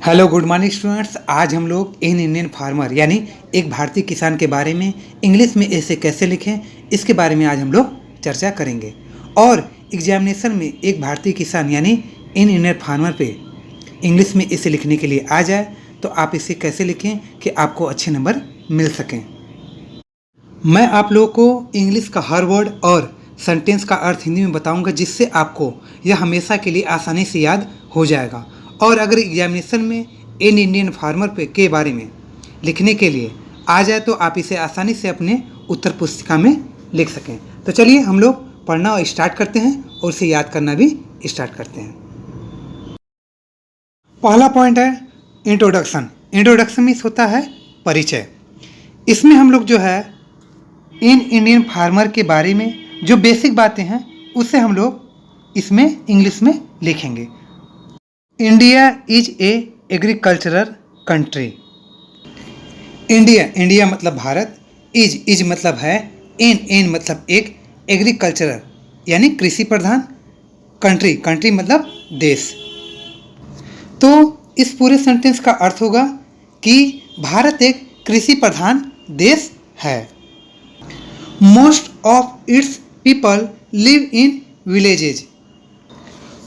Hello good morning students. आज हम लोग इन इंडियन फार्मर यानी एक भारतीय किसान के बारे में इंग्लिश में ऐसे कैसे लिखें इसके बारे में आज हम लोग चर्चा करेंगे। और एग्जामिनेशन में एक भारतीय किसान यानी इन इंडियन फार्मर पे इंग्लिश में इसे लिखने के लिए आ जाए तो आप इसे कैसे लिखें कि आपको अच्छे नंबर मिल सकें। मैं आप लोगों को इंग्लिश का हर वर्ड और सेंटेंस का अर्थ हिंदी में बताऊंगा, जिससे आपको यह हमेशा के लिए आसानी से याद हो जाएगा। और अगर एग्जामिनेशन में इन इंडियन फार्मर पे के बारे में लिखने के लिए आ जाए तो आप इसे आसानी से अपने उत्तर पुस्तिका में लिख सकें। तो चलिए हम लोग पढ़ना स्टार्ट करते हैं और इसे याद करना भी स्टार्ट करते हैं। पहला पॉइंट है इंट्रोडक्शन। इंट्रोडक्शन मीन्स होता है परिचय। इसमें हम लोग जो है इन इंडियन फार्मर के बारे में जो बेसिक बातें हैं उसे हम लोग इसमें इंग्लिश में लिखेंगे। India is a agricultural country. India मतलब भारत, इज मतलब है, इन मतलब एक, एग्रीकल्चरल यानी कृषि प्रधान, कंट्री मतलब देश। तो इस पूरे सेंटेंस का अर्थ होगा कि भारत एक कृषि प्रधान देश है। Most of its people live in villages.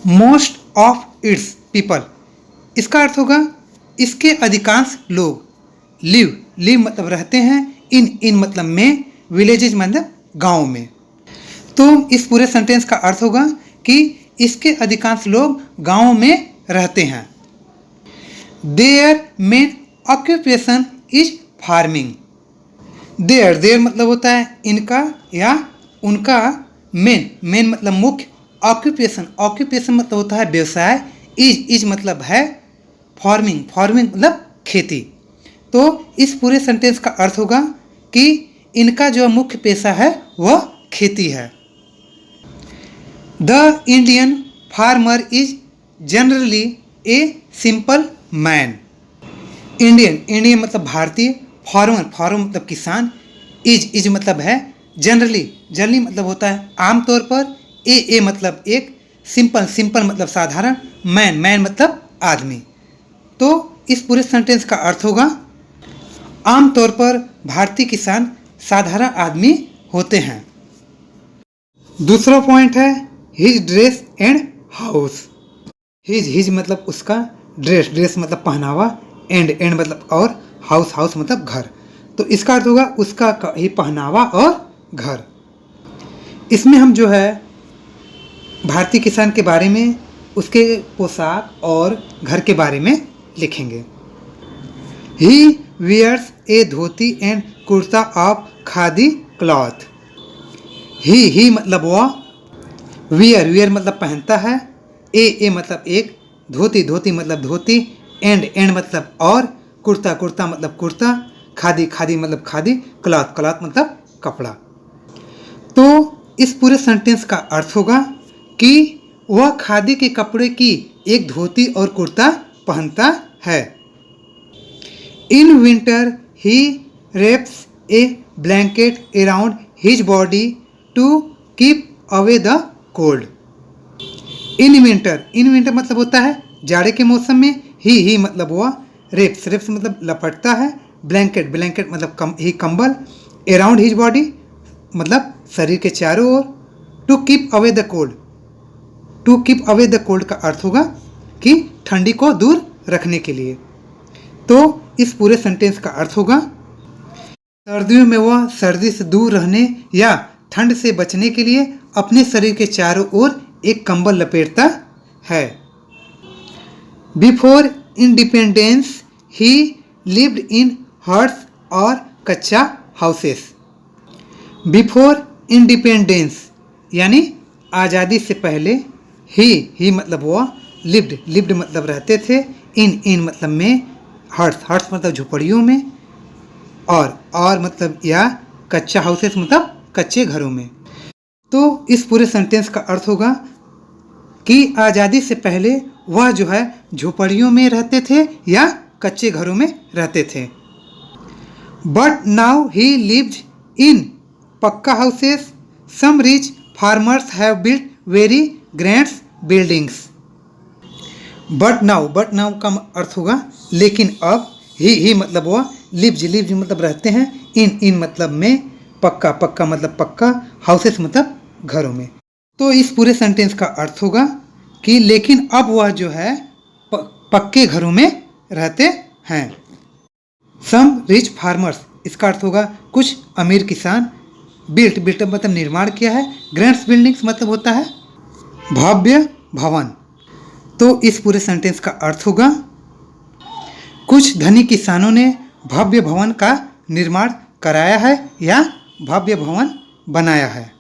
Most of its people, इसका अर्थ होगा इसके अधिकांश लोग। लिव मतलब रहते हैं, इन मतलब में, विलेजेज मतलब गांव में। तो इस पूरे सेंटेंस का अर्थ होगा कि इसके अधिकांश लोग गांव में रहते हैं। Their main occupation is farming. Their मतलब होता है इनका या उनका, मेन मतलब मुख्य, ऑक्यूपेशन मतलब होता है व्यवसाय, इज मतलब है फार्मिंग मतलब खेती। तो इस पूरे सेंटेंस का अर्थ होगा कि इनका जो मुख्य पेशा है वह खेती है। The Indian farmer is generally a simple man. Indian मतलब भारतीय, फार्मर मतलब किसान, इज मतलब है जनरली मतलब होता है आमतौर पर, ए मतलब एक, सिंपल मतलब साधारण, मैन मतलब आदमी। तो इस पूरे सेंटेंस का अर्थ होगा आमतौर पर भारतीय किसान साधारण आदमी होते हैं। दूसरा पॉइंट है his dress and house. His मतलब उसका, ड्रेस मतलब पहनावा, एंड मतलब और, हाउस मतलब घर। तो इसका अर्थ होगा उसका ही पहनावा और घर। इसमें हम जो है भारतीय किसान के बारे में, उसके पोशाक और घर के बारे में लिखेंगे। He wears a dhoti and kurta of khadi cloth. He मतलब वह, वियर मतलब पहनता है, ए मतलब एक, धोती मतलब धोती, एंड मतलब और, कुर्ता मतलब कुर्ता, खादी मतलब खादी, क्लॉथ मतलब कपड़ा। तो इस पूरे सेंटेंस का अर्थ होगा कि वह खादी के कपड़े की एक धोती और कुर्ता पहनता है। In winter he wraps a blanket around his body to keep away the cold. In winter मतलब होता है जाड़े के मौसम में, ही मतलब वह, रेप्स मतलब लपटता है, ब्लैंकेट मतलब कंबल, अराउंड हिज बॉडी मतलब शरीर के चारों ओर, to keep away the cold का अर्थ होगा कि ठंडी को दूर रखने के लिए। तो इस पूरे सेंटेंस का अर्थ होगा सर्दियों में वह सर्दी से दूर रहने या ठंड से बचने के लिए अपने शरीर के चारों ओर एक कंबल लपेटता है। बिफोर इंडिपेंडेंस ही लिव्ड इन हट्स और कच्चा हाउसेस। बिफोर इंडिपेंडेंस यानी आज़ादी से पहले, ही मतलब वह, लिव्ड मतलब रहते थे, इन मतलब में, हट्स मतलब झुपड़ियों में, और मतलब या कच्चा हाउसेस मतलब कच्चे घरों में। तो इस पूरे सेंटेंस का अर्थ होगा कि आज़ादी से पहले वह जो है झुपड़ियों में रहते थे या कच्चे घरों में रहते थे। But now he lived in pucca houses. Some rich farmers have built very grand buildings. But now का अर्थ होगा लेकिन अब, ही मतलब वह, लिव्स मतलब रहते हैं, इन मतलब में, पक्का मतलब पक्का, हाउसेस मतलब घरों में। तो इस पूरे सेंटेंस का अर्थ होगा कि लेकिन अब वह जो है पक्के घरों में रहते हैं। सम रिच फार्मर्स, इसका अर्थ होगा कुछ अमीर किसान, बिल्ट मतलब निर्माण किया है, ग्रैंड्स बिल्डिंग्स मतलब होता है भव्य भवन। तो इस पूरे सेंटेंस का अर्थ होगा कुछ धनी किसानों ने भव्य भवन का निर्माण कराया है या भव्य भवन बनाया है।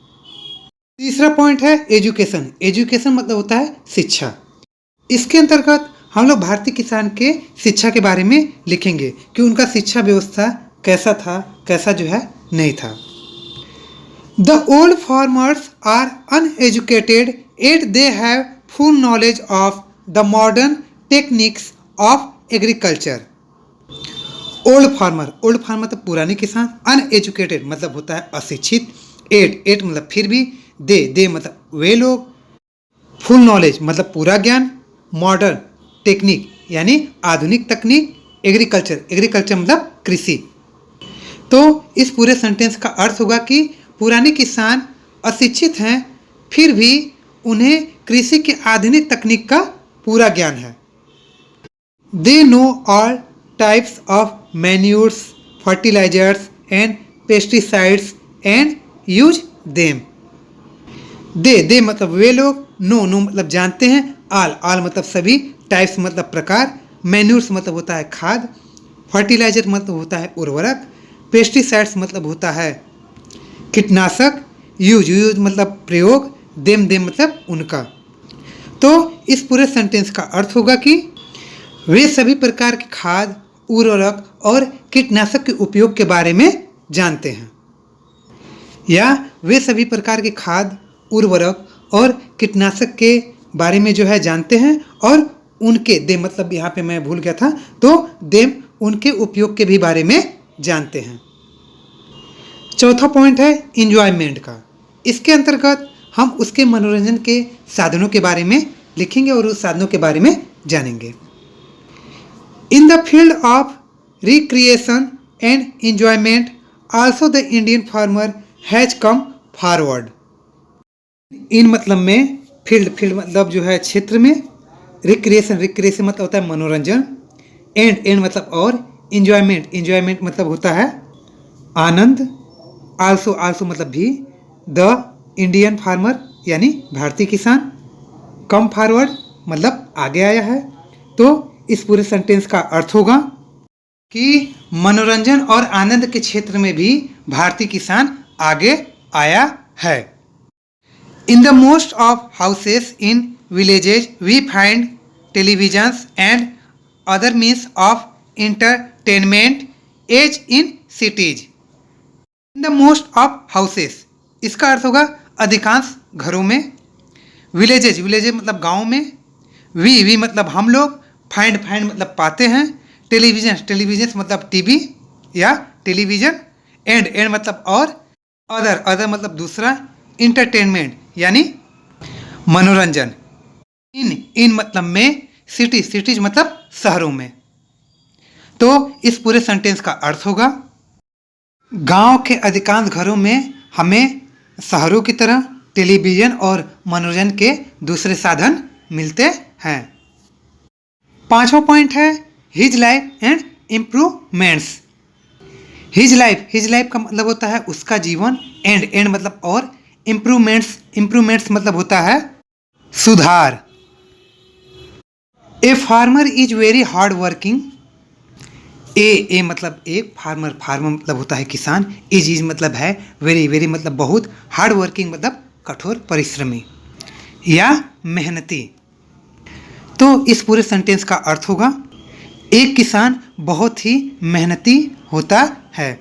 तीसरा पॉइंट है एजुकेशन। एजुकेशन मतलब होता है शिक्षा। इसके अंतर्गत हम लोग भारतीय किसान के शिक्षा के बारे में लिखेंगे कि उनका शिक्षा व्यवस्था कैसा था, कैसा जो है नहीं था। The old farmers are uneducated at they have full knowledge of the modern techniques of agriculture. Old farmer तो पुराने किसान, अनएजुकेटेड मतलब होता है अशिक्षित, एट मतलब फिर भी, दे मतलब वे लोग, फुल नॉलेज मतलब पूरा ज्ञान, मॉडर्न टेक्निक यानी आधुनिक तकनीक, एग्रीकल्चर मतलब कृषि। तो इस पूरे सेंटेंस का अर्थ होगा कि पुराने किसान अशिक्षित हैं फिर भी उन्हें कृषि की आधुनिक तकनीक का पूरा ज्ञान है। They know all types of manures, fertilizers and pesticides and use them. They मतलब वे लोग, नो मतलब जानते हैं, आल मतलब सभी, टाइप्स मतलब प्रकार, मैन्यूर्स मतलब होता है खाद, फर्टिलाइजर मतलब होता है उर्वरक, पेस्टिसाइड्स मतलब होता है कीटनाशक, यूज मतलब प्रयोग, देम मतलब उनका। तो इस पूरे सेंटेंस का अर्थ होगा कि वे सभी प्रकार के खाद, उर्वरक और कीटनाशक के उपयोग के बारे में जानते हैं, या वे सभी प्रकार के खाद, उर्वरक और कीटनाशक के बारे में जो है जानते हैं, और उनके, दे मतलब यहाँ पे मैं भूल गया था, तो देम उनके उपयोग के भी बारे में जानते हैं। चौथा पॉइंट है इंजॉयमेंट का। इसके अंतर्गत हम उसके मनोरंजन के साधनों के बारे में लिखेंगे और उस साधनों के बारे में जानेंगे। In the field of recreation and enjoyment also the Indian farmer has come forward. In मतलब में, फील्ड मतलब जो है क्षेत्र में, रिक्रिएशन मतलब होता है मनोरंजन, एंड मतलब और, इंजॉयमेंट मतलब होता है आनंद, आल्सो मतलब भी, द इंडियन फार्मर यानी भारतीय किसान, कम फॉरवर्ड मतलब आगे आया है। तो इस पूरे सेंटेंस का अर्थ होगा कि मनोरंजन और आनंद के क्षेत्र में भी भारतीय किसान आगे आया है। In the most of houses in villages, we find televisions and other means of entertainment as in cities. In the most of houses, इसका अर्थ होगा अधिकांश घरों में, विलेजेज मतलब गाँव में, वी मतलब हम लोग, फाइंड मतलब पाते हैं, टेलीविजन मतलब टीवी या टेलीविज़न, एंड मतलब और, अदर मतलब दूसरा, इंटरटेनमेंट यानी मनोरंजन, इन मतलब में, सिटीज मतलब शहरों में। तो इस पूरे सेंटेंस का अर्थ होगा गांव के अधिकांश घरों में हमें शहरों की तरह टेलीविज़न और मनोरंजन के दूसरे साधन मिलते हैं। पांचवा पॉइंट है his life and improvements. His life का मतलब होता है उसका जीवन, एंड मतलब और, इम्प्रूवमेंट्स मतलब होता है सुधार। A farmer is very hard working. A मतलब एक, फार्मर मतलब होता है किसान, इज मतलब है वेरी मतलब बहुत, हार्ड वर्किंग मतलब कठोर परिश्रमी या मेहनती। तो इस पूरे सेंटेंस का अर्थ होगा एक किसान बहुत ही मेहनती होता है।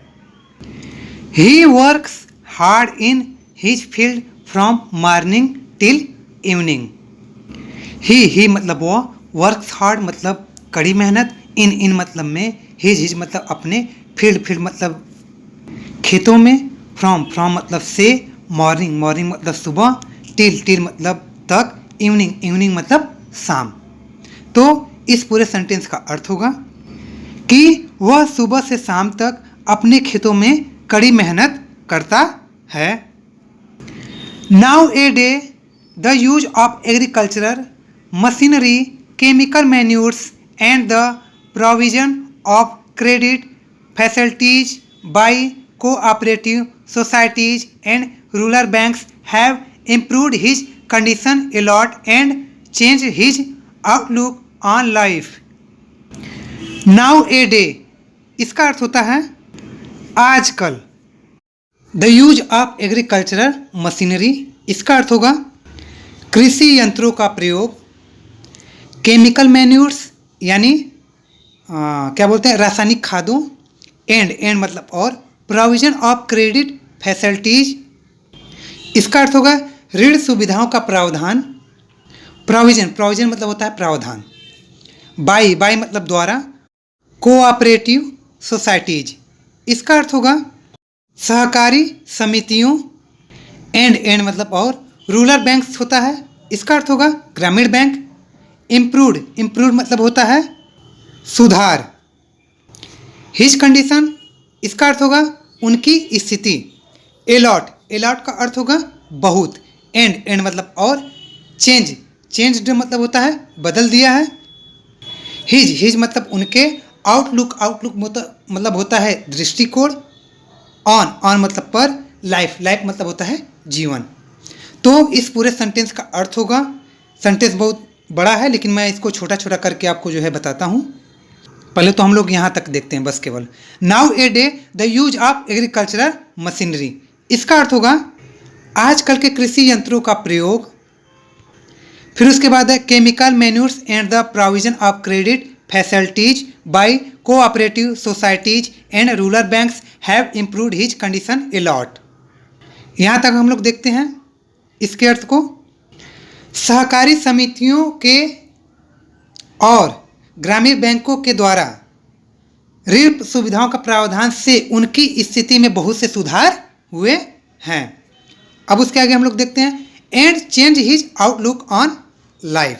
He works hard in his field from morning till evening. He मतलब वो, वर्क्स हार्ड मतलब कड़ी मेहनत, इन मतलब में, हिज मतलब अपने, फील्ड मतलब खेतों में, फ्रॉम मतलब से, मॉर्निंग मतलब सुबह, टिल मतलब तक, इवनिंग मतलब शाम। तो इस पूरे सेंटेंस का अर्थ होगा कि वह सुबह से शाम तक अपने खेतों में कड़ी मेहनत करता है। Now a day the use of agricultural machinery, chemical manures and the provision of credit facilities by cooperative societies and rural banks have improved his condition a lot and changed his outlook on life. Now a day इसका अर्थ होता है आजकल। The use of agricultural machinery इसका अर्थ होगा कृषि यंत्रों का प्रयोग। केमिकल मैन्यूर्स यानी क्या बोलते हैं रासायनिक खादों। एंड मतलब और प्रोविजन ऑफ क्रेडिट फैसिलिटीज इसका अर्थ होगा ऋण सुविधाओं का प्रावधान। प्रोविजन मतलब होता है प्रावधान। बाई मतलब द्वारा। कोऑपरेटिव सोसाइटीज इसका अर्थ होगा सहकारी समितियों। एंड मतलब और रूरल बैंक्स होता है इसका अर्थ होगा ग्रामीण बैंक। इम्प्रूव्ड मतलब होता है सुधार। हिज कंडीशन इसका अर्थ होगा उनकी स्थिति। एलॉट का अर्थ होगा बहुत। एंड मतलब और चेंज्ड मतलब होता है बदल दिया है। हिज मतलब उनके। आउटलुक मतलब होता है दृष्टिकोण। ऑन मतलब पर। लाइफ मतलब होता है जीवन। तो इस पूरे सेंटेंस का अर्थ होगा, सेंटेंस बहुत बड़ा है लेकिन मैं इसको छोटा छोटा करके आपको जो है बताता हूँ। पहले तो हम लोग यहाँ तक देखते हैं बस केवल। Now a day the use of agricultural machinery इसका अर्थ होगा आजकल के कृषि यंत्रों का प्रयोग। फिर उसके बाद है chemical manures and the provision of credit facilities by cooperative societies and rural banks have improved his condition a lot. यहाँ तक हम लोग देखते हैं इसके अर्थ को। सहकारी समितियों के और ग्रामीण बैंकों के द्वारा ऋण सुविधाओं का प्रावधान से उनकी स्थिति में बहुत से सुधार हुए हैं। अब उसके आगे हम लोग देखते हैं and change his outlook on life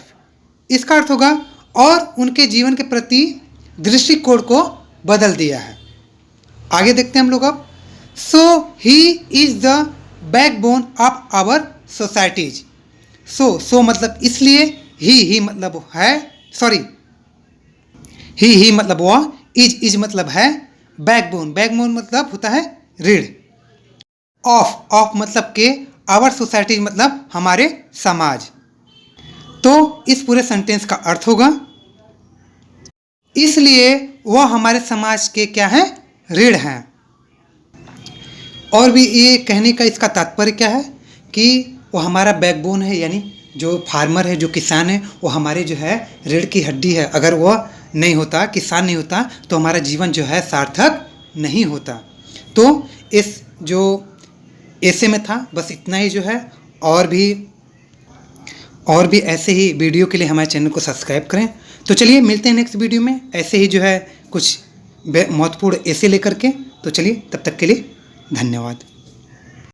इसका अर्थ होगा और उनके जीवन के प्रति दृष्टिकोण को बदल दिया है। आगे देखते हैं हम लोग अब। So he is the backbone of our societies. So मतलब इसलिए। ही मतलब है ही मतलब वह। इज मतलब है बैकबोन मतलब होता है रीढ़। ऑफ मतलब के। आवर सोसाइटीज मतलब हमारे समाज। तो इस पूरे सेंटेंस का अर्थ होगा इसलिए वह हमारे समाज के क्या है रीढ़ हैं। और भी ये कहने का इसका तात्पर्य क्या है कि वो हमारा बैकबोन है, यानी जो फार्मर है जो किसान है वो हमारे जो है रीढ़ की हड्डी है। अगर वह नहीं होता, किसान नहीं होता तो हमारा जीवन जो है सार्थक नहीं होता। तो इस जो ऐसे में था बस इतना ही जो है। और भी ऐसे ही वीडियो के लिए हमारे चैनल को सब्सक्राइब करें। तो चलिए मिलते हैं नेक्स्ट वीडियो में ऐसे ही जो है कुछ महत्वपूर्ण ऐसे लेकर के। तो चलिए तब तक के लिए धन्यवाद।